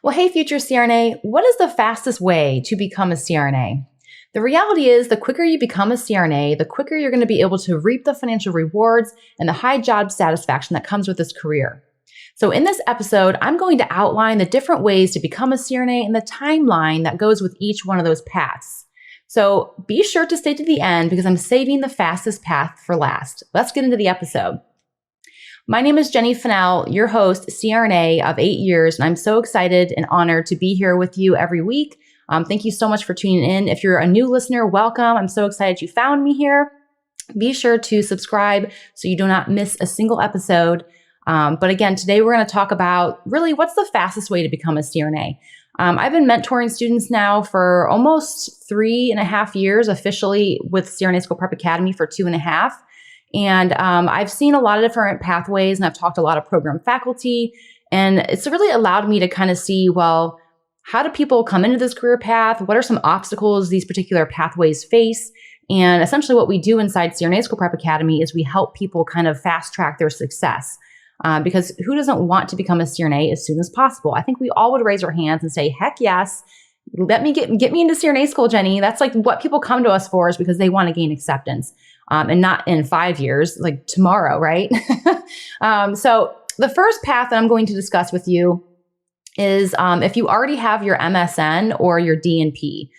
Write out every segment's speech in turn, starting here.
Well, hey, future CRNA, what is the fastest way to become a CRNA? The reality is, the quicker you become a CRNA, the quicker you're going to be able to reap the financial rewards and the high job satisfaction that comes with this career. So, in this episode, I'm going to outline the different ways to become a CRNA and the timeline that goes with each one of those paths. So, be sure to stay to the end because I'm saving the fastest path for last. Let's get into the episode. My name is Jenny Fennell, your host, CRNA of 8 years, and I'm so excited and honored to be here with you every week. Thank you so much for tuning in. If you're a new listener, welcome. I'm so excited you found me here. Be sure to subscribe so you do not miss a single episode. But again, today we're going to talk about really what's the fastest way to become a CRNA. I've been mentoring students now for almost 3.5 years, officially with CRNA School Prep Academy for 2.5. And I've seen a lot of different pathways, and I've talked to a lot of program faculty, and it's really allowed me to kind of see, well, how do people come into this career path? What are some obstacles these particular pathways face? And essentially what we do inside CRNA School Prep Academy is we help people kind of fast track their success. Because who doesn't want to become a CRNA as soon as possible? I think we all would raise our hands and say, heck yes, let me get me into CRNA school, Jenny. That's like what people come to us for, is because they want to gain acceptance. And not in 5 years, like tomorrow, right? So the first path that I'm going to discuss with you is if you already have your MSN or your DNP.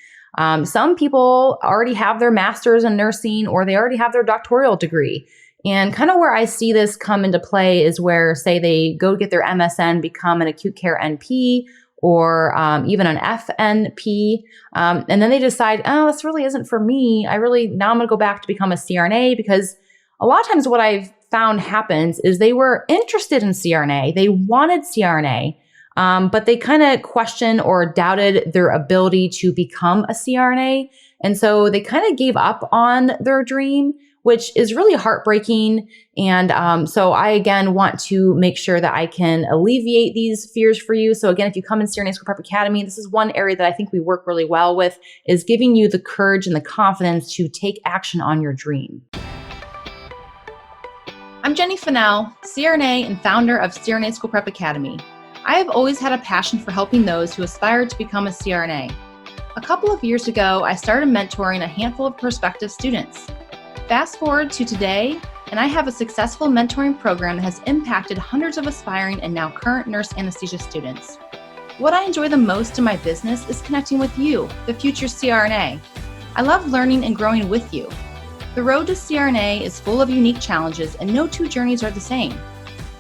Some people already have their master's in nursing, or they already have their doctoral degree. And kind of where I see this come into play is where, say, they go get their MSN, become an acute care NP, or even an FNP. And then they decide, oh, this really isn't for me. Now I'm going to go back to become a CRNA, because a lot of times what I've found happens is they were interested in CRNA. They wanted CRNA, but they kind of questioned or doubted their ability to become a CRNA. And so they kind of gave up on their dream, which is really heartbreaking. And so I, again, want to make sure that I can alleviate these fears for you. So again, if you come in CRNA School Prep Academy, this is one area that I think we work really well with, is giving you the courage and the confidence to take action on your dream. I'm Jenny Fennell, CRNA and founder of CRNA School Prep Academy. I have always had a passion for helping those who aspire to become a CRNA. A couple of years ago, I started mentoring a handful of prospective students. Fast forward to today, and I have a successful mentoring program that has impacted hundreds of aspiring and now current nurse anesthesia students. What I enjoy the most in my business is connecting with you, the future CRNA. I love learning and growing with you. The road to CRNA is full of unique challenges, and no two journeys are the same.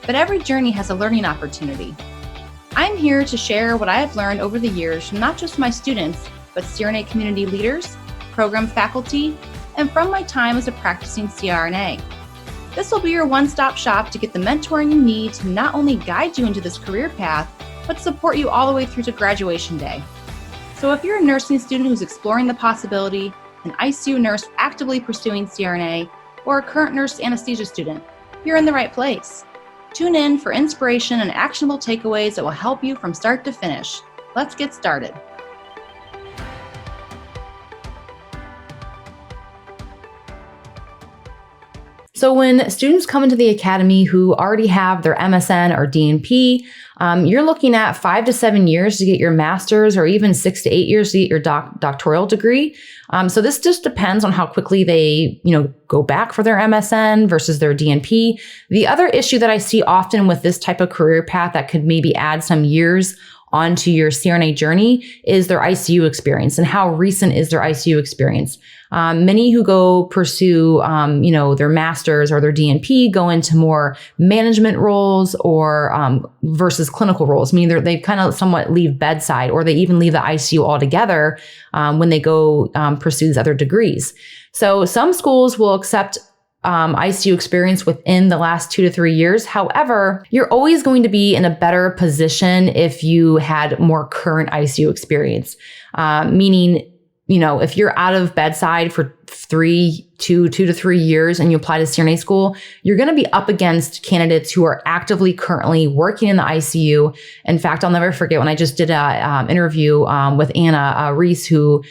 But every journey has a learning opportunity. I'm here to share what I have learned over the years from not just my students, but CRNA community leaders, program faculty, and from my time as a practicing CRNA. This will be your one-stop shop to get the mentoring you need to not only guide you into this career path, but support you all the way through to graduation day. So if you're a nursing student who's exploring the possibility, an ICU nurse actively pursuing CRNA, or a current nurse anesthesia student, you're in the right place. Tune in for inspiration and actionable takeaways that will help you from start to finish. Let's get started. So when students come into the academy who already have their MSN or DNP, you're looking at 5 to 7 years to get your master's, or even 6 to 8 years to get your doctoral degree. So this just depends on how quickly they, go back for their MSN versus their DNP. The other issue that I see often with this type of career path that could maybe add some years onto your CRNA journey is their ICU experience, and how recent is their ICU experience. Many who go pursue, their master's or their DNP go into more management roles or versus clinical roles, meaning they kind of somewhat leave bedside, or they even leave the ICU altogether when they go pursue these other degrees. So some schools will accept ICU experience within the last 2 to 3 years. However, you're always going to be in a better position if you had more current ICU experience, meaning, if you're out of bedside for 2 to 3 years and you apply to CRNA school, you're going to be up against candidates who are actively currently working in the ICU. In fact, I'll never forget when I just did an interview with Anna Reese, who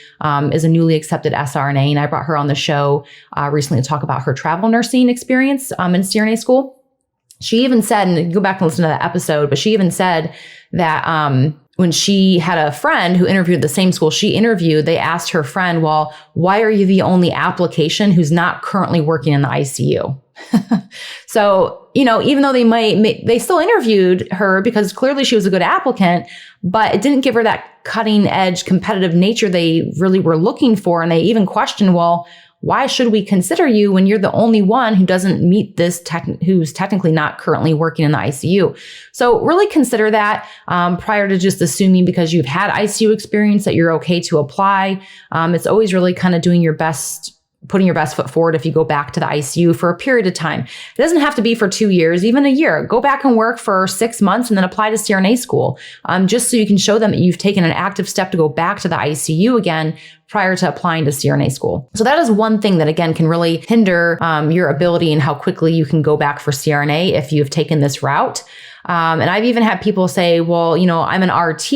is a newly accepted SRNA, and I brought her on the show recently to talk about her travel nursing experience in CRNA school. She even said, and go back and listen to that episode, but she even said that when she had a friend who interviewed at the same school she interviewed, they asked her friend, well, why are you the only application who's not currently working in the ICU? So, even though they still interviewed her because clearly she was a good applicant, but it didn't give her that cutting edge competitive nature they really were looking for. And they even questioned, well, why should we consider you when you're the only one who doesn't meet this who's technically not currently working in the ICU? So really consider that prior to just assuming because you've had ICU experience that you're okay to apply. It's always really kind of doing your best, putting your best foot forward if you go back to the ICU for a period of time. It doesn't have to be for 2 years, even a year. Go back and work for 6 months and then apply to CRNA school, just so you can show them that you've taken an active step to go back to the ICU again prior to applying to CRNA school. So that is one thing that, again, can really hinder your ability and how quickly you can go back for CRNA if you've taken this route. And I've even had people say, well, I'm an RT,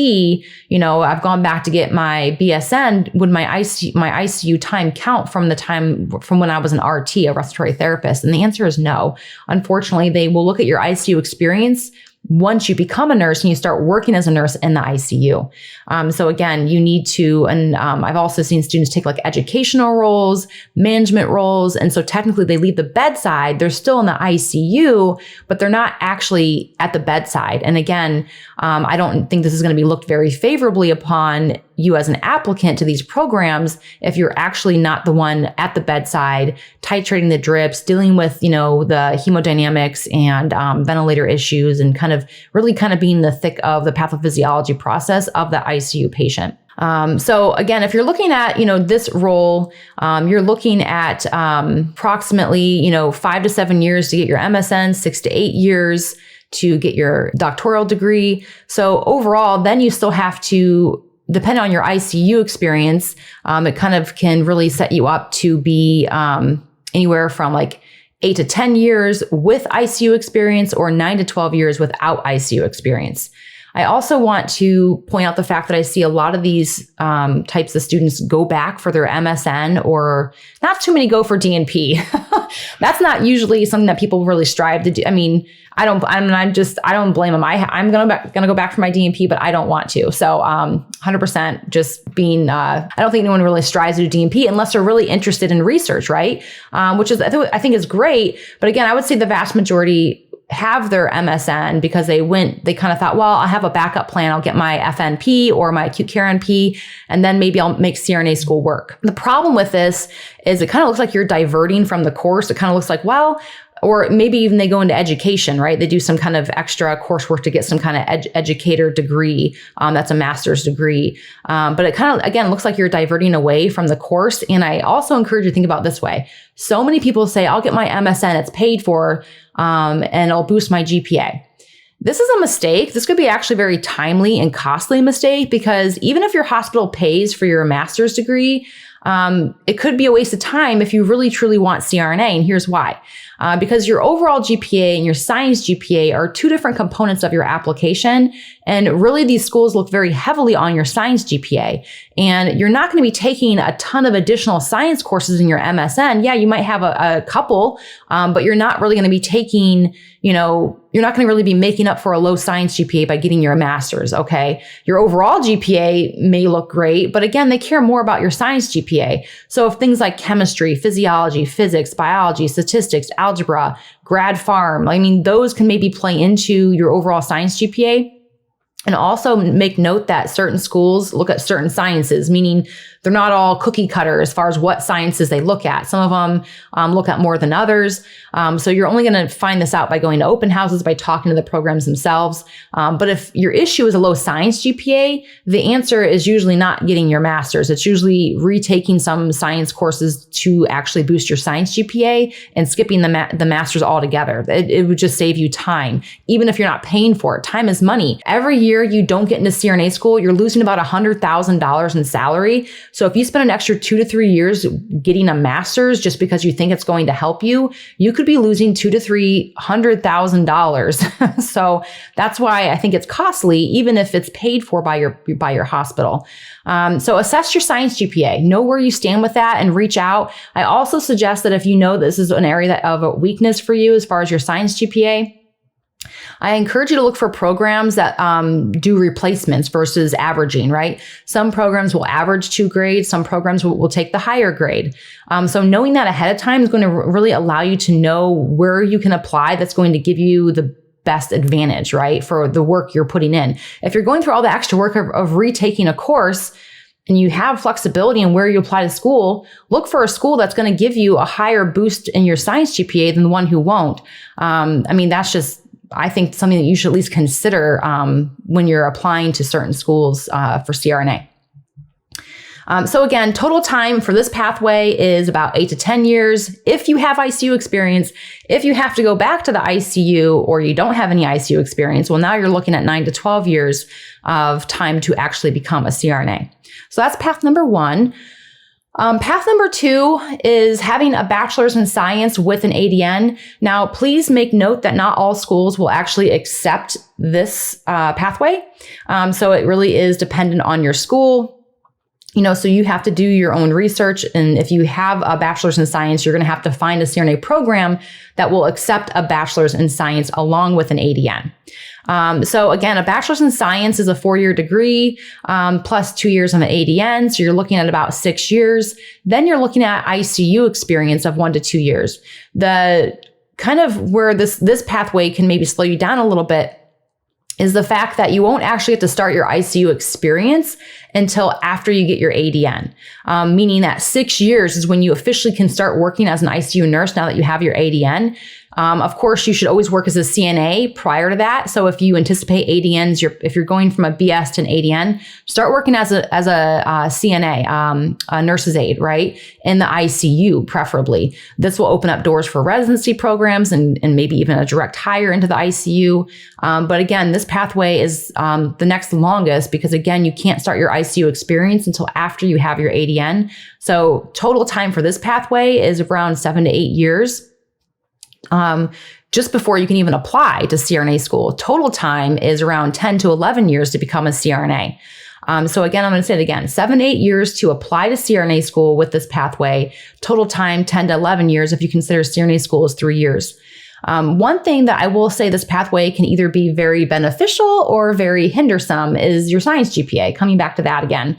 I've gone back to get my BSN. Would my ICU time count from when I was an RT, a respiratory therapist? And the answer is no. Unfortunately, they will look at your ICU experience once you become a nurse and you start working as a nurse in the ICU. So again, you need to, and I've also seen students take like educational roles, management roles. And so technically they leave the bedside, they're still in the ICU, but they're not actually at the bedside. And again, I don't think this is going to be looked very favorably upon you as an applicant to these programs if you're actually not the one at the bedside, titrating the drips, dealing with, the hemodynamics and ventilator issues, and kind of being the thick of the pathophysiology process of the ICU patient. So again, if you're looking at, this role, you're looking at approximately, 5 to 7 years to get your MSN, 6 to 8 years to get your doctoral degree. So overall, then you still have to, depending on your ICU experience, it kind of can really set you up to be anywhere from like 8 to 10 years with ICU experience or 9 to 12 years without ICU experience. I also want to point out the fact that I see a lot of these types of students go back for their MSN, or not too many go for DNP. That's not usually something that people really strive to do. I mean, I don't blame them. I'm gonna go back for my DNP, but I don't want to. So 100% just being, I don't think anyone really strives to do DNP unless they're really interested in research, right? Which is, I think is great. But again, I would say the vast majority have their MSN because they kind of thought, well, I'll have a backup plan. I'll get my FNP or my acute care NP, and then maybe I'll make CRNA school work. The problem with this is it kind of looks like you're diverting from the course. It kind of looks like, well, or maybe even they go into education, right? They do some kind of extra coursework to get some kind of educator degree. That's a master's degree. But it kind of, again, looks like you're diverting away from the course. And I also encourage you to think about it this way. So many people say, I'll get my MSN, it's paid for, and I'll boost my GPA. This is a mistake. This could be actually a very timely and costly mistake, because even if your hospital pays for your master's degree, it could be a waste of time if you really truly want CRNA. And here's why. Because your overall GPA and your science GPA are two different components of your application. And really, these schools look very heavily on your science GPA. And you're not going to be taking a ton of additional science courses in your MSN. Yeah, you might have a couple, but you're not really going to be taking, you're not going to really be making up for a low science GPA by getting your master's, okay? Your overall GPA may look great, but again, they care more about your science GPA. So if things like chemistry, physiology, physics, biology, statistics, algebra, grad pharm, those can maybe play into your overall science GPA. And also make note that certain schools look at certain sciences, meaning they're not all cookie cutter as far as what sciences they look at. Some of them look at more than others. So you're only going to find this out by going to open houses, by talking to the programs themselves. But if your issue is a low science GPA, the answer is usually not getting your master's. It's usually retaking some science courses to actually boost your science GPA and skipping the master's altogether. It would just save you time, even if you're not paying for it. Time is money. Every year you don't get into CRNA school, you're losing about $100,000 in salary. So if you spend an extra 2 to 3 years getting a master's just because you think it's going to help you, you could be losing $200,000 to $300,000. So that's why I think it's costly, even if it's paid for by your hospital. So assess your science GPA, know where you stand with that, and reach out. I also suggest that if you know this is an area of a weakness for you as far as your science GPA, I encourage you to look for programs that do replacements versus averaging, right? Some programs will average 2 grades. Some programs will take the higher grade. So knowing that ahead of time is going to really allow you to know where you can apply that's going to give you the best advantage, right? For the work you're putting in. If you're going through all the extra work of retaking a course, and you have flexibility in where you apply to school, look for a school that's going to give you a higher boost in your science GPA than the one who won't. That's just, I think, something that you should at least consider when you're applying to certain schools for CRNA. So again, total time for this pathway is about 8 to 10 years. If you have ICU experience, if you have to go back to the ICU or you don't have any ICU experience, well, now you're looking at 9 to 12 years of time to actually become a CRNA. So that's path number 1. Path number 2 is having a bachelor's in science with an ADN. Now, please make note that not all schools will actually accept this pathway. So it really is dependent on your school. So you have to do your own research. And if you have a bachelor's in science, you're going to have to find a CRNA program that will accept a bachelor's in science along with an ADN. So again, a bachelor's in science is a 4-year degree, plus 2 years of an ADN. So you're looking at about 6 years. Then you're looking at ICU experience of 1 to 2 years. The kind of where this pathway can maybe slow you down a little bit is the fact that you won't actually get to start your ICU experience until after you get your ADN, meaning that 6 years is when you officially can start working as an ICU nurse now that you have your ADN. Of course, you should always work as a CNA prior to that. So if you anticipate ADNs, if you're going from a BS to an ADN, start working as a CNA, a nurse's aide, right? In the ICU, preferably. This will open up doors for residency programs and maybe even a direct hire into the ICU. But again, this pathway is the next longest because again, you can't start your ICU experience until after you have your ADN. So total time for this pathway is around 7 to 8 years. Just before you can even apply to CRNA school. Total time is around 10 to 11 years to become a CRNA. So again, I'm going to say it again, 7 to 8 years to apply to CRNA school with this pathway. Total time, 10 to 11 years if you consider CRNA school is 3 years. One thing that I will say this pathway can either be very beneficial or very hindersome is your science GPA, coming back to that again,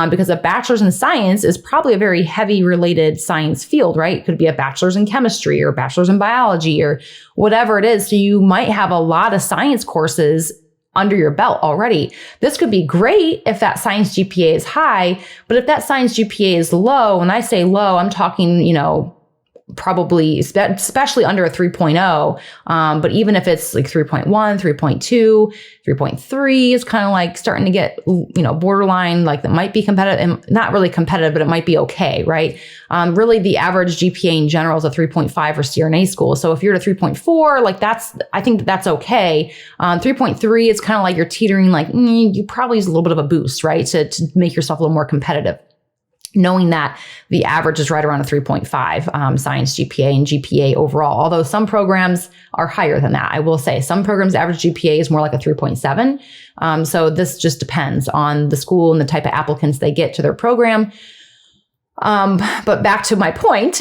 because a bachelor's in science is probably a very heavy related science field, right? It could be a bachelor's in chemistry or bachelor's in biology or whatever it is. So you might have a lot of science courses under your belt already. This could be great if that science GPA is high, but if that science GPA is low, when I say low, I'm talking, probably, especially under a 3.0. But even if it's like 3.1, 3.2, 3.3 is kind of like starting to get, borderline, like that might be competitive and not really competitive, but it might be okay, right? Really the average GPA in general is a 3.5 for CRNA school. So if you're at a 3.4, I think that's okay. 3.3 is kind of like you're teetering, you probably use a little bit of a boost, right? To make yourself a little more competitive. Knowing that the average is right around a 3.5 science GPA and GPA overall, although some programs are higher than that. I will say some programs' average GPA is more like a 3.7. So this just depends on the school and the type of applicants they get to their program. But back to my point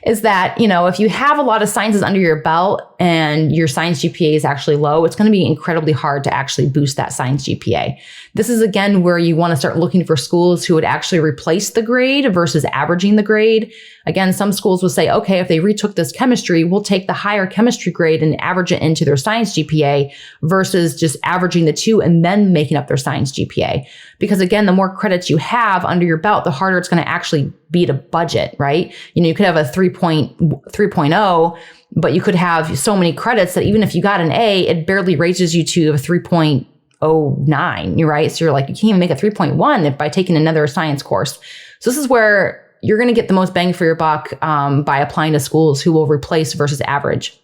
is that, if you have a lot of sciences under your belt and your science GPA is actually low, it's going to be incredibly hard to actually boost that science GPA. This is again where you want to start looking for schools who would actually replace the grade versus averaging the grade. Again, some schools will say, okay, if they retook this chemistry, we'll take the higher chemistry grade and average it into their science GPA versus just averaging the two and then making up their science GPA. Because again, the more credits you have under your belt, the harder it's going to actually be to budget, right? You could have a 3.0, but you could have so many credits that even if you got an A, it barely raises you to a 3.09, you're right? So you're like, you can't even make a 3.1 by taking another science course. So this is where you're going to get the most bang for your buck by applying to schools who will replace versus average.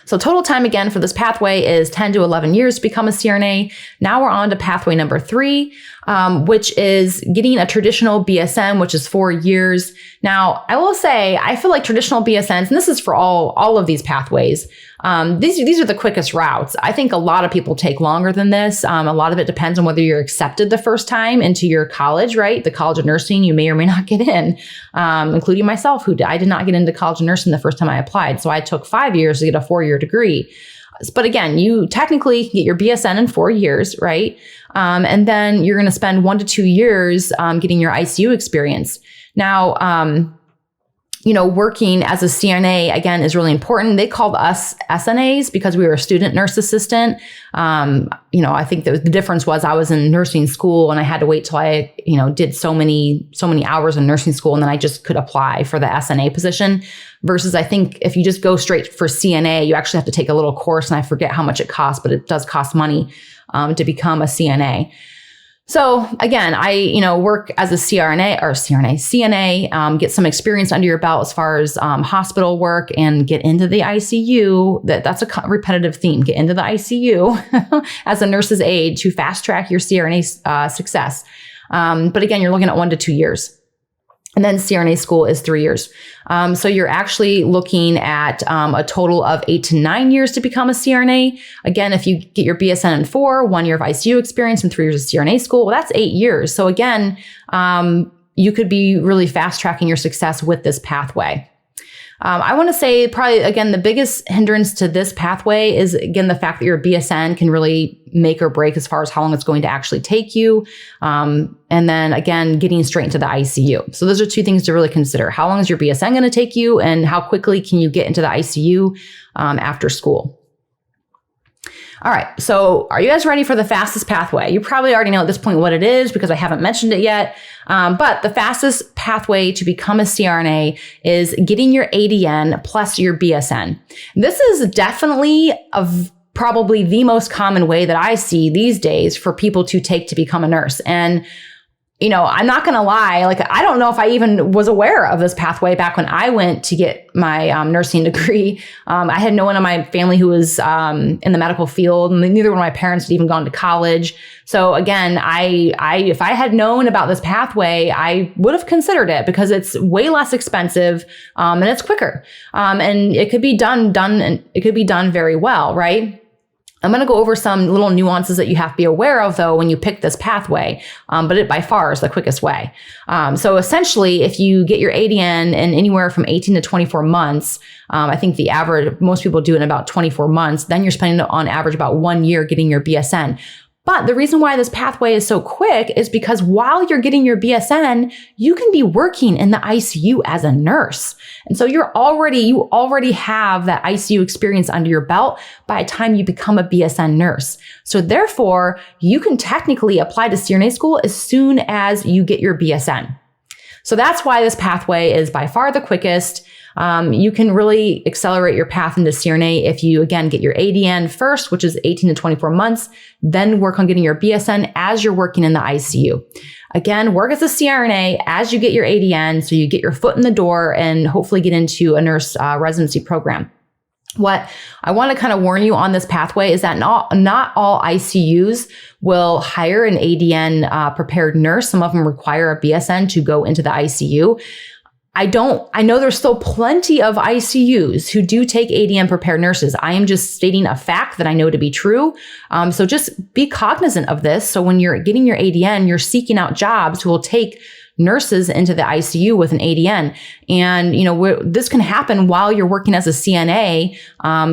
So total time again for this pathway is 10 to 11 years to become a CRNA. Now we're on to pathway number 3, which is getting a traditional BSN, which is 4 years. Now, I will say, I feel like traditional BSNs, and this is for all of these pathways, these are the quickest routes. I think a lot of people take longer than this. A lot of it depends on whether you're accepted the first time into your college, right? The College of Nursing, you may or may not get in, including myself, I did not get into College of Nursing the first time I applied. So I took 5 years to get a 4-year degree. But again, you technically get your BSN in 4 years, right? And then you're going to spend 1 to 2 years getting your ICU experience. Now, working as a CRNA, again, is really important. They called us SNAs because we were a student nurse assistant. I think the difference was I was in nursing school and I had to wait till I, did so many hours in nursing school, and then I just could apply for the SNA position. Versus I think if you just go straight for CNA, you actually have to take a little course, and I forget how much it costs, but it does cost money to become a CNA. So again, I, work as a CNA, get some experience under your belt as far as hospital work and get into the ICU. That's a repetitive theme. Get into the ICU as a nurse's aide to fast track your CRNA success. But again, you're looking at 1 to 2 years. And then CRNA school is 3 years. So you're actually looking at a total of 8 to 9 years to become a CRNA. Again, if you get your BSN in 4, 1 year of ICU experience and 3 years of CRNA school, well, that's 8 years. So again, you could be really fast tracking your success with this pathway. I want to say probably, again, the biggest hindrance to this pathway is, again, the fact that your BSN can really make or break as far as how long it's going to actually take you. And then, again, getting straight into the ICU. So those are 2 things to really consider. How long is your BSN going to take you, and how quickly can you get into the ICU after school? All right, so are you guys ready for the fastest pathway? You probably already know at this point what it is because I haven't mentioned it yet. But the fastest pathway to become a CRNA is getting your ADN plus your BSN. This is definitely probably the most common way that I see these days for people to take to become a nurse. And I'm not going to lie, I don't know if I even was aware of this pathway back when I went to get my nursing degree. I had no one in my family who was in the medical field, and neither one of my parents had even gone to college. So again, if I had known about this pathway, I would have considered it because it's way less expensive and it's quicker. And it could be done very well, right? I'm going to go over some little nuances that you have to be aware of, though, when you pick this pathway, but it by far is the quickest way. So essentially, if you get your ADN in anywhere from 18 to 24 months, I think the average, most people do it in about 24 months, then you're spending on average about 1 year getting your BSN. But the reason why this pathway is so quick is because while you're getting your BSN, you can be working in the ICU as a nurse. And so you already have that ICU experience under your belt by the time you become a BSN nurse. So therefore, you can technically apply to CRNA school as soon as you get your BSN. So that's why this pathway is by far the quickest. You can really accelerate your path into CRNA if you, again, get your ADN first, which is 18 to 24 months, then work on getting your BSN as you're working in the ICU. Again, work as a CRNA as you get your ADN, so you get your foot in the door and hopefully get into a nurse residency program. What I want to kind of warn you on this pathway is that not all ICUs will hire an ADN prepared nurse. Some of them require a BSN to go into the ICU. I know there's still plenty of ICUs who do take ADN prepared nurses. I am just stating a fact that I know to be true. So just be cognizant of this. So when you're getting your ADN, you're seeking out jobs who will take nurses into the ICU with an ADN. And, this can happen while you're working as a CNA,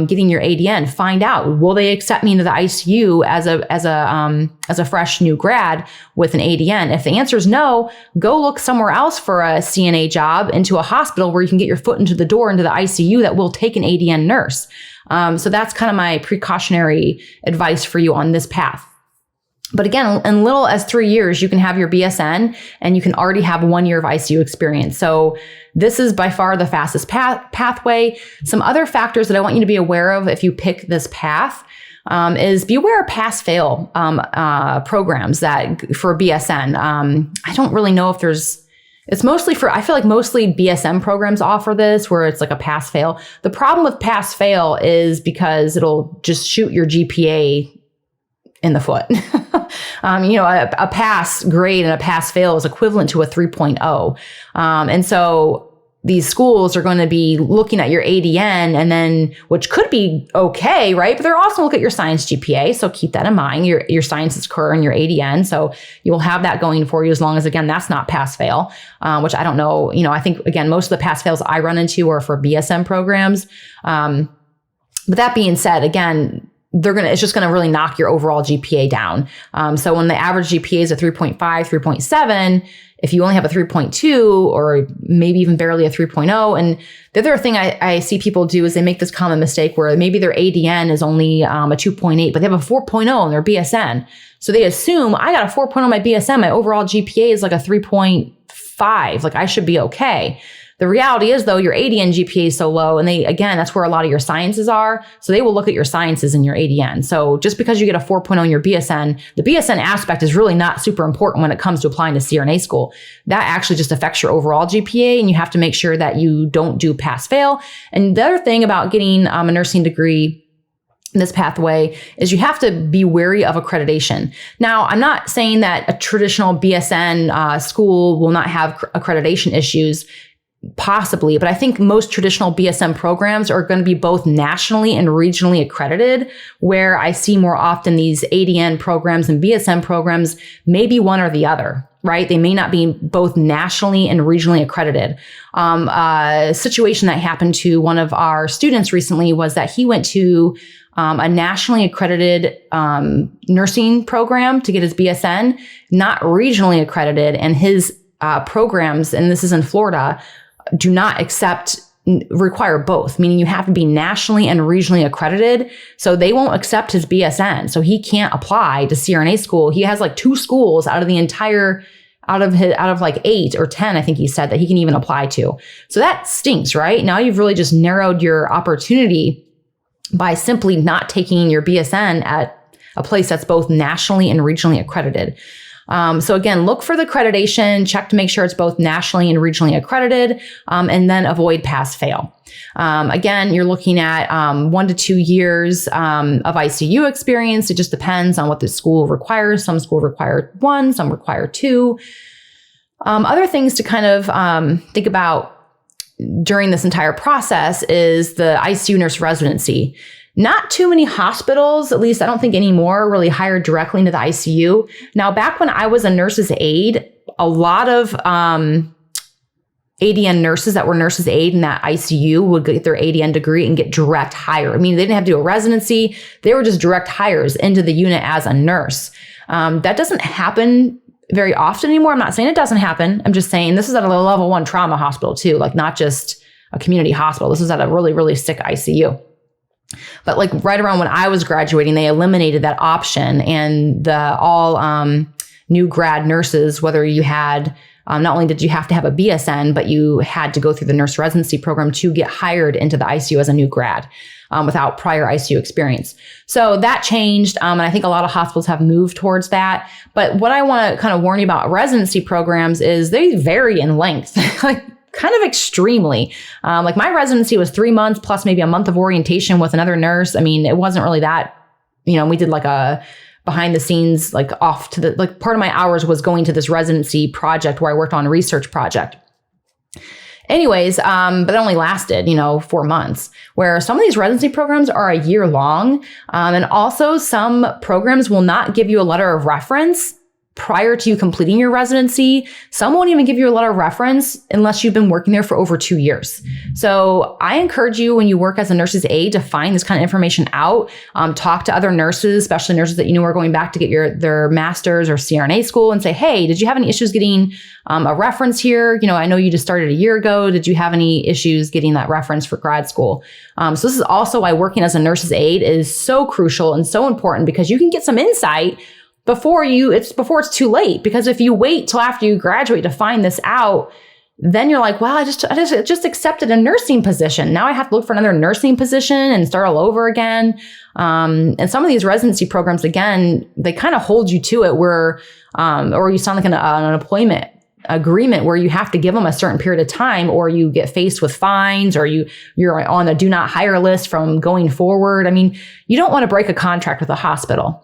getting your ADN. Find out, will they accept me into the ICU as a fresh new grad with an ADN? If the answer is no, go look somewhere else for a CNA job into a hospital where you can get your foot into the door into the ICU that will take an ADN nurse. So that's kind of my precautionary advice for you on this path. But again, in little as 3 years, you can have your BSN and you can already have 1 year of ICU experience. So this is by far the fastest pathway. Some other factors that I want you to be aware of if you pick this path is be aware of pass-fail programs that for BSN. I don't really know if it's mostly I feel like mostly BSN programs offer this where it's like a pass-fail. The problem with pass-fail is because it'll just shoot your GPA in the foot. A pass grade and a pass fail is equivalent to a 3.0. And so these schools are going to be looking at your ADN and then, which could be okay, right? But they're also look at your science GPA. So keep that in mind. Your sciences occur in your ADN. So you will have that going for you as long as, again, that's not pass fail, which I don't know. I think, again, most of the pass fails I run into are for BSN programs. But that being said, again, it's just going to really knock your overall GPA down. So when the average GPA is a 3.5, 3.7, if you only have a 3.2 or maybe even barely a 3.0. And the other thing I see people do is they make this common mistake where maybe their ADN is only a 2.8, but they have a 4.0 in their BSN. So they assume I got a 4.0 in my BSN. My overall GPA is like a 3.5. Like I should be okay. The reality is, though, your ADN GPA is so low, and that's where a lot of your sciences are. So they will look at your sciences in your ADN. So just because you get a 4.0 in your BSN, the BSN aspect is really not super important when it comes to applying to CRNA school. That actually just affects your overall GPA, and you have to make sure that you don't do pass-fail. And the other thing about getting a nursing degree this pathway is you have to be wary of accreditation. Now, I'm not saying that a traditional BSN school will not have accreditation issues. Possibly, but I think most traditional BSN programs are going to be both nationally and regionally accredited, where I see more often these ADN programs and BSN programs, maybe one or the other, right? They may not be both nationally and regionally accredited. A situation that happened to one of our students recently was that he went to a nationally accredited nursing program to get his BSN, not regionally accredited, and his programs, and this is in Florida, do not require both, meaning you have to be nationally and regionally accredited. So they won't accept his BSN. So he can't apply to CRNA school. He has like 2 schools out of like 8 or 10, I think he said, that he can even apply to. So that stinks, right? Now you've really just narrowed your opportunity by simply not taking your BSN at a place that's both nationally and regionally accredited. So again, look for the accreditation, check to make sure it's both nationally and regionally accredited, and then avoid pass-fail. Again, you're looking at 1 to 2 years of ICU experience. It just depends on what the school requires. Some schools require 1, some require 2. Other things to kind of think about during this entire process is the ICU nurse residency. Not too many hospitals, at least I don't think anymore, really hire directly into the ICU. Now, back when I was a nurse's aide, a lot of ADN nurses that were nurse's aide in that ICU would get their ADN degree and get direct hire. I mean, they didn't have to do a residency. They were just direct hires into the unit as a nurse. That doesn't happen very often anymore. I'm not saying it doesn't happen. I'm just saying this is at a level 1 trauma hospital too, like not just a community hospital. This is at a really, really sick ICU. But like right around when I was graduating, they eliminated that option, and all new grad nurses, whether you had, not only did you have to have a BSN, but you had to go through the nurse residency program to get hired into the ICU as a new grad without prior ICU experience. So that changed. And I think a lot of hospitals have moved towards that. But what I want to kind of warn you about residency programs is they vary in length. Like kind of extremely. Like my residency was 3 months plus maybe a month of orientation with another nurse. I mean, it wasn't really that, we did like a behind the scenes, like off to the, like part of my hours was going to this residency project where I worked on a research project. Anyways, but it only lasted, 4 months, where some of these residency programs are a year long. And also some programs will not give you a letter of reference prior to you completing your residency. Some won't even give you a letter of reference unless you've been working there for over 2 years. So I encourage you, when you work as a nurse's aide, to find this kind of information out. Talk to other nurses, especially nurses that are going back to get their master's or CRNA school, and say, hey, did you have any issues getting a reference here? I know you just started a year ago. Did you have any issues getting that reference for grad school? So this is also why working as a nurse's aide is so crucial and so important, because you can get some insight before it's too late. Because if you wait till after you graduate to find this out, then you're like, wow, I just accepted a nursing position. Now I have to look for another nursing position and start all over again. And some of these residency programs, again, they kind of hold you to it where, or you sound like an employment agreement where you have to give them a certain period of time, or you get faced with fines, or you're on the do not hire list from going forward. I mean, you don't want to break a contract with a hospital.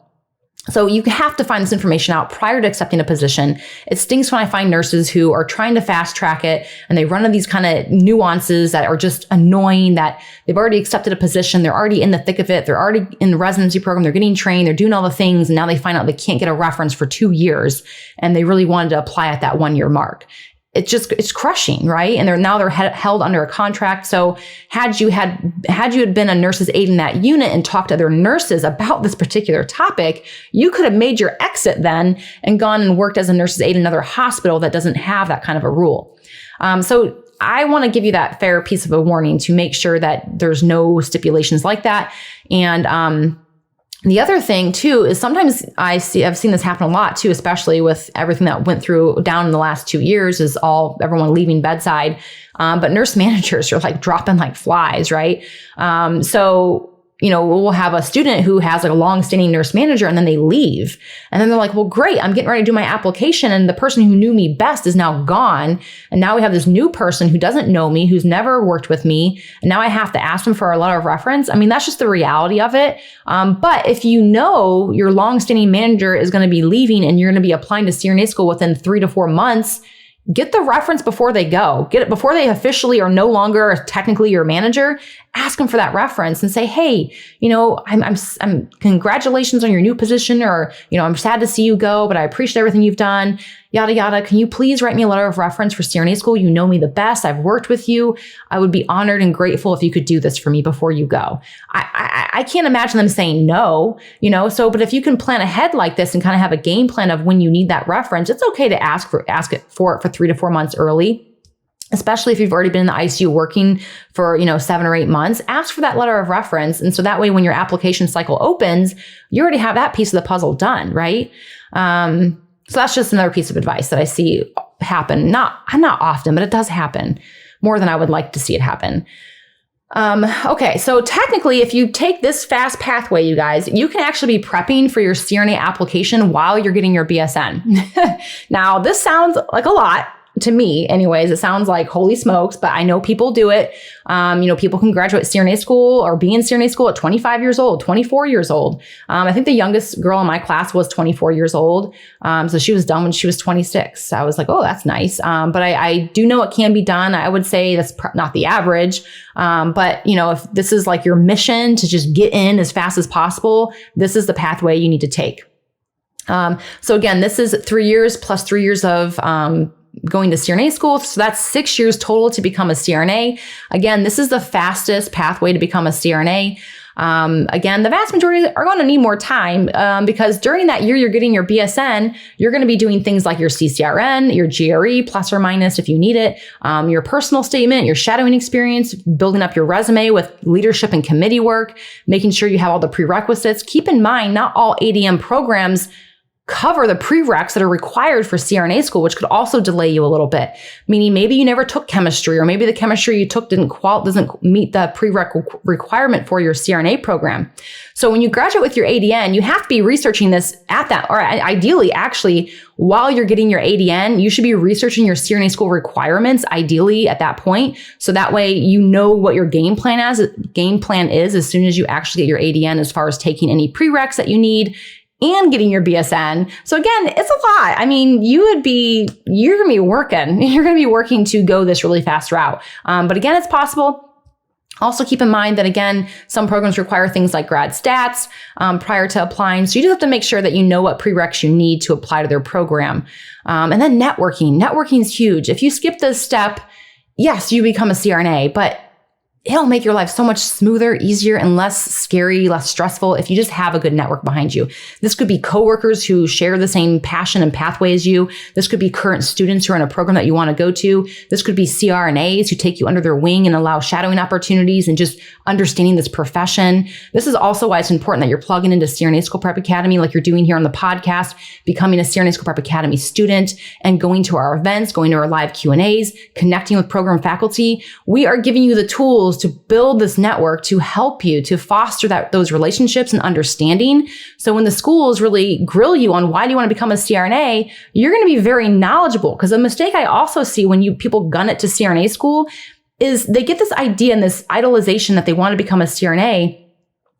So you have to find this information out prior to accepting a position. It stinks when I find nurses who are trying to fast track it and they run into these kind of nuances that are just annoying, that they've already accepted a position. They're already in the thick of it. They're already in the residency program. They're getting trained. They're doing all the things. And now they find out they can't get a reference for 2 years. And they really wanted to apply at that 1 year mark. it's crushing, right? And they're held under a contract. So had you been a nurse's aide in that unit and talked to other nurses about this particular topic, you could have made your exit then and gone and worked as a nurse's aide in another hospital that doesn't have that kind of a rule. So I want to give you that fair piece of a warning to make sure that there's no stipulations like that. And the other thing too is sometimes I've seen this happen a lot too, especially with everything that went through down in the last 2 years is everyone leaving bedside. But nurse managers are like dropping like flies, right? So we'll have a student who has like a long-standing nurse manager and then they leave. And then they're like, well, great, I'm getting ready to do my application. And the person who knew me best is now gone. And now we have this new person who doesn't know me, who's never worked with me. And now I have to ask them for a letter of reference. I mean, that's just the reality of it. But if you know your long-standing manager is going to be leaving and you're going to be applying to CRNA school within 3 to 4 months, get the reference before they go. Get it before they officially are no longer technically your manager. Ask them for that reference and say, hey, I'm congratulations on your new position, or, I'm sad to see you go, but I appreciate everything you've done, yada, yada. Can you please write me a letter of reference for CRNA school? You know me the best. I've worked with you. I would be honored and grateful if you could do this for me before you go. I can't imagine them saying no, but if you can plan ahead like this and kind of have a game plan of when you need that reference, it's okay to ask it for 3 to 4 months early. Especially if you've already been in the ICU working for, 7 or 8 months, ask for that letter of reference. And so that way, when your application cycle opens, you already have that piece of the puzzle done, right? So that's just another piece of advice that I see happen. Not often, but it does happen more than I would like to see it happen. Okay, so technically, if you take this fast pathway, you guys, you can actually be prepping for your CRNA application while you're getting your BSN. Now, this sounds like a lot. To me, anyways, it sounds like holy smokes, but I know people do it. People can graduate CRNA school or be in CRNA school at 25 years old, 24 years old. I think the youngest girl in my class was 24 years old. So she was done when she was 26. I was like, oh, that's nice. But I do know it can be done. I would say that's not the average. But if this is like your mission to just get in as fast as possible, this is the pathway you need to take. So again, this is 3 years plus 3 years of, going to CRNA school. So that's 6 years total to become a CRNA. Again, this is the fastest pathway to become a CRNA. Again, the vast majority are going to need more time because during that year you're getting your BSN, you're going to be doing things like your CCRN, your GRE, plus or minus if you need it, your personal statement, your shadowing experience, building up your resume with leadership and committee work, making sure you have all the prerequisites. Keep in mind, not all ADM programs cover the prereqs that are required for CRNA school, which could also delay you a little bit. Meaning maybe you never took chemistry, or maybe the chemistry you took doesn't meet the prereq requirement for your CRNA program. So when you graduate with your ADN, you have to be researching this at that, or ideally, actually, while you're getting your ADN, you should be researching your CRNA school requirements, ideally at that point. So that way, you know what your game plan is as soon as you actually get your ADN, as far as taking any prereqs that you need and getting your BSN. So again, it's a lot. I mean, you're going to be working. You're going to be working to go this really fast route. But again, it's possible. Also keep in mind that, again, some programs require things like grad stats prior to applying. So you just have to make sure that you know what prereqs you need to apply to their program. And then networking. Networking is huge. If you skip this step, yes, you become a CRNA, but it'll make your life so much smoother, easier, and less scary, less stressful if you just have a good network behind you. This could be coworkers who share the same passion and pathway as you. This could be current students who are in a program that you want to go to. This could be CRNAs who take you under their wing and allow shadowing opportunities and just understanding this profession. This is also why it's important that you're plugging into CRNA School Prep Academy like you're doing here on the podcast, becoming a CRNA School Prep Academy student and going to our events, going to our live Q&As, connecting with program faculty. We are giving you the tools to build this network to help you to foster those relationships and understanding. So when the schools really grill you on why do you want to become a CRNA, you're going to be very knowledgeable. Because a mistake I also see when people gun it to CRNA school is they get this idea and this idolization that they want to become a CRNA.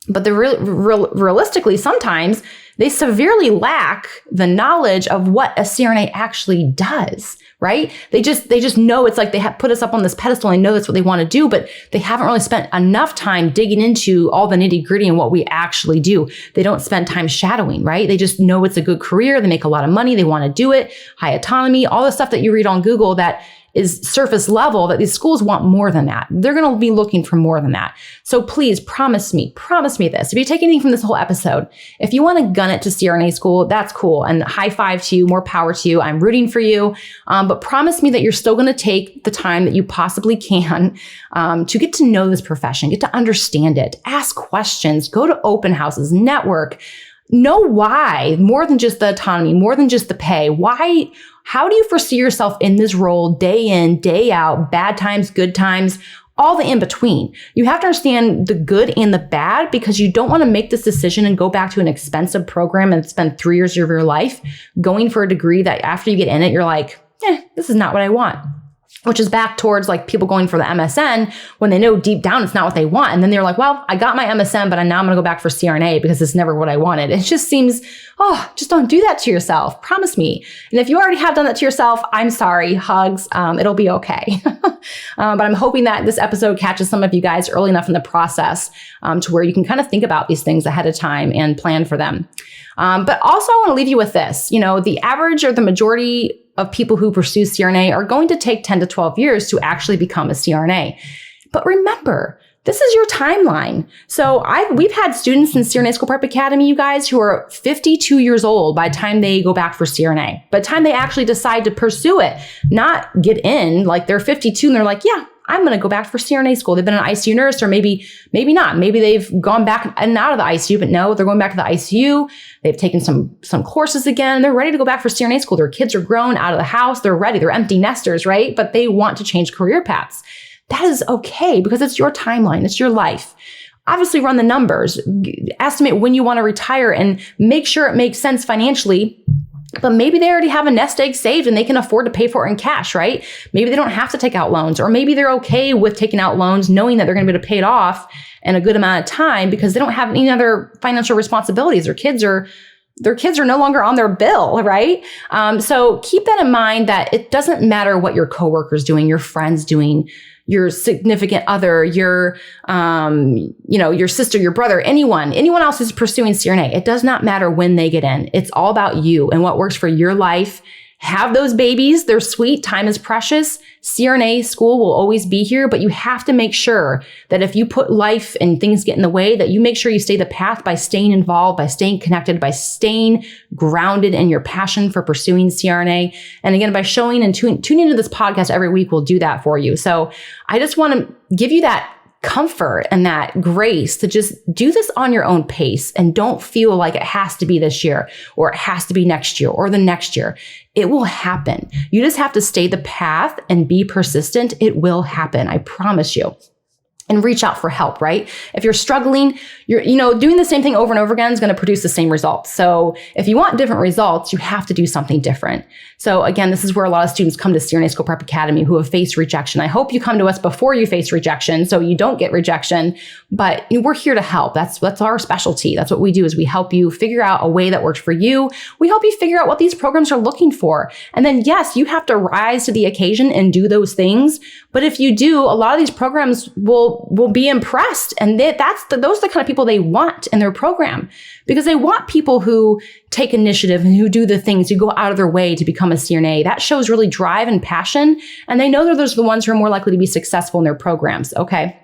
But realistically, sometimes they severely lack the knowledge of what a CRNA actually does, right? They just know it's like they have put us up on this pedestal and know that's what they want to do, but they haven't really spent enough time digging into all the nitty gritty and what we actually do. They don't spend time shadowing, right? They just know it's a good career. They make a lot of money. They want to do it. High autonomy, all the stuff that you read on Google that is surface level, that these schools want more than that. They're going to be looking for more than that. So please promise me this. If you take anything from this whole episode, if you want to gun it to CRNA school, that's cool. And high five to you, more power to you. I'm rooting for you. But promise me that you're still going to take the time that you possibly can to get to know this profession, get to understand it, ask questions, go to open houses, network, know why, more than just the autonomy, more than just the pay. Why? How do you foresee yourself in this role day in, day out, bad times, good times, all the in between? You have to understand the good and the bad, because you don't want to make this decision and go back to an expensive program and spend 3 years of your life going for a degree that after you get in it, you're like, this is not what I want. Which is back towards like people going for the MSN when they know deep down it's not what they want. And then they're like, well, I got my MSN, but now I'm going to go back for CRNA because it's never what I wanted. It just seems, just don't do that to yourself. Promise me. And if you already have done that to yourself, I'm sorry. Hugs. It'll be okay. But I'm hoping that this episode catches some of you guys early enough in the process to where you can kind of think about these things ahead of time and plan for them. But also I want to leave you with this. The average or the majority of people who pursue CRNA are going to take 10 to 12 years to actually become a CRNA. But remember, this is your timeline. So we've had students in CRNA School Prep Academy, you guys, who are 52 years old by the time they go back for CRNA. By the time they actually decide to pursue it, not get in, like they're 52 and they're like, yeah, I'm going to go back for CRNA school. They've been an ICU nurse, or maybe not. Maybe they've gone back and out of the ICU, but no, they're going back to the ICU. They've taken some courses again. They're ready to go back for CRNA school. Their kids are grown, out of the house. They're ready. They're empty nesters, right? But they want to change career paths. That is okay, because it's your timeline. It's your life. Obviously, run the numbers. Estimate when you want to retire and make sure it makes sense financially. But maybe they already have a nest egg saved and they can afford to pay for it in cash, right? Maybe they don't have to take out loans, or maybe they're okay with taking out loans knowing that they're going to be able to pay it off in a good amount of time because they don't have any other financial responsibilities. Their kids are no longer on their bill, right? So keep that in mind, that it doesn't matter what your coworker's doing, your friend's doing, your significant other, your sister, your brother, anyone else who's pursuing CRNA. It does not matter when they get in. It's all about you and what works for your life. Have those babies. They're sweet. Time is precious. CRNA school will always be here, but you have to make sure that if you put life and things get in the way, that you make sure you stay the path by staying involved, by staying connected, by staying grounded in your passion for pursuing CRNA. And again, by showing and tuning into this podcast every week will do that for you. So I just want to give you that comfort and that grace to just do this on your own pace, and don't feel like it has to be this year or it has to be next year or the next year. It will happen. You just have to stay the path and be persistent. It will happen. I promise you. And reach out for help, right? If you're struggling, doing the same thing over and over again is going to produce the same results. So if you want different results, you have to do something different. So again, this is where a lot of students come to CRNA School Prep Academy who have faced rejection. I hope you come to us before you face rejection, so you don't get rejection, but we're here to help. That's our specialty. That's what we do, is we help you figure out a way that works for you. We help you figure out what these programs are looking for. And then yes, you have to rise to the occasion and do those things. But if you do, a lot of these programs will be impressed. And those are the kind of people they want in their program, because they want people who take initiative and who do the things, who go out of their way to become a CRNA. That shows really drive and passion. And they know that those are the ones who are more likely to be successful in their programs. Okay.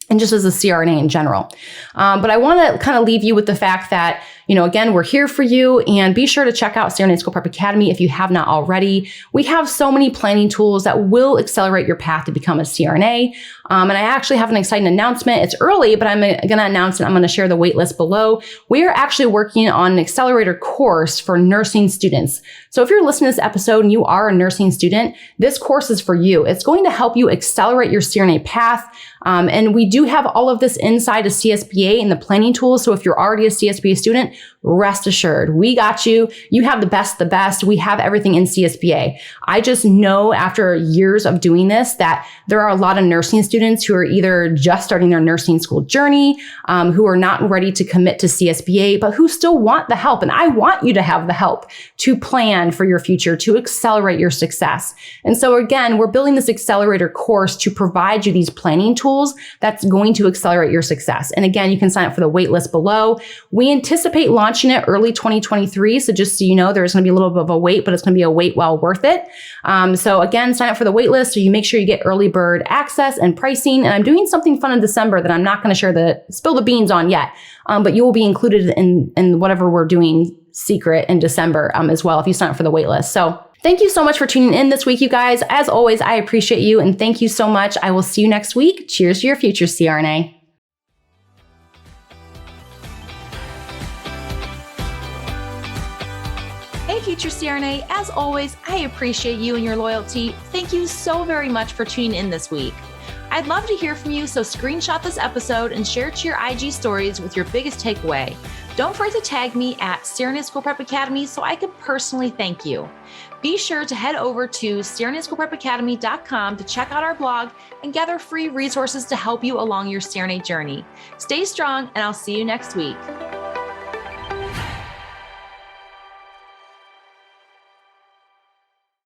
And just as a CRNA in general. But I want to kind of leave you with the fact that, again, we're here for you, and be sure to check out CRNA School Prep Academy if you have not already. We have so many planning tools that will accelerate your path to become a CRNA. And I actually have an exciting announcement. It's early, but I'm going to announce it. I'm going to share the wait list below. We are actually working on an accelerator course for nursing students. So if you're listening to this episode and you are a nursing student, this course is for you. It's going to help you accelerate your CRNA path. And we do have all of this inside a CSBA in the planning tools. So if you're already a CSBA student, rest assured, we got you. You have the best, the best. We have everything in CSBA. I just know after years of doing this that there are a lot of nursing students who are either just starting their nursing school journey, who are not ready to commit to CSBA, but who still want the help. And I want you to have the help to plan for your future, to accelerate your success. And so again, we're building this accelerator course to provide you these planning tools that's going to accelerate your success. And again, you can sign up for the wait list below. We anticipate launching it early 2023. So just so you know, there's going to be a little bit of a wait, but it's going to be a wait well worth it. So again, sign up for the wait list so you make sure you get early bird access and pricing. And I'm doing something fun in December that I'm not going to spill the beans on yet, but you will be included in whatever we're doing secret in December as well if you sign up for the wait list. So thank you so much for tuning in this week, you guys. As always, I appreciate you and thank you so much. I will see you next week. Cheers to your future, CRNA. Hey, future CRNA. As always, I appreciate you and your loyalty. Thank you so very much for tuning in this week. I'd love to hear from you, so screenshot this episode and share it to your IG stories with your biggest takeaway. Don't forget to tag me at CRNA School Prep Academy so I can personally thank you. Be sure to head over to CRNASchoolPrepAcademy.com to check out our blog and gather free resources to help you along your CRNA journey. Stay strong, and I'll see you next week.